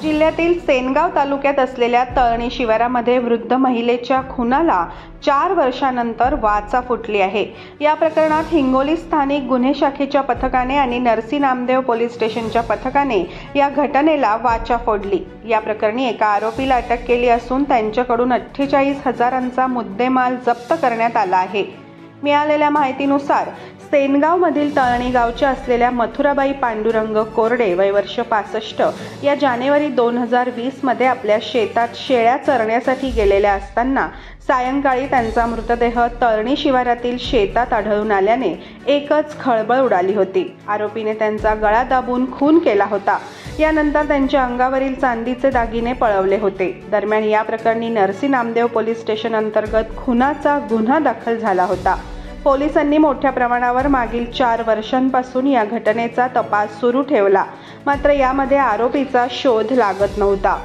जिल्ह्यातील सेनगाव तालुक्यात असलेल्या तळणी शिवारामध्ये वृद्ध महिलेच्या खुनाला 4 वर्षांनंतर वाचा फुटली आहे। या प्रकरणात हिंगोली स्थानिक गुन्हे शाखेच्या पथकाने आणि नरसी नामदेव पोलीस स्टेशनच्या पथकाने या घटनेला वाचा फोडली। या प्रकरणी एका आरोपीला अटक केली असून त्यांच्याकडून 48,000चा मुद्देमाल जप्त करण्यात आला आहे। मिळालेल्या माहितीनुसार सेनगाव मधील तळणी गावच्या असलेल्या मथुराबाई पांडुरंग कोरडे वय वर्ष 65 या जानेवारी 2020 मध्ये आपल्या शेतात शेळ्या चरण्यासाठी गेलेल्या असताना सायंकाळी त्यांचा मृतदेह तळणी शिवारातील शेतात आढळून आल्याने एकच खळबळ उडाली होती। आरोपीने त्यांचा गळा दाबून खून केला होता। यानंतर त्यांच्या अंगावरील चांदीचे दागिने पळवले होते। दरम्यान या प्रकरणी नरसी नामदेव पोलीस स्टेशन अंतर्गत खुनाचा गुन्हा दाखल झाला होता। पोलिसांनी मोठ्या प्रमाणावर मागील 4 वर्षांपासून या घटनेचा तपास सुरू ठेवला, मात्र यामध्ये आरोपीचा शोध लागत नव्हता।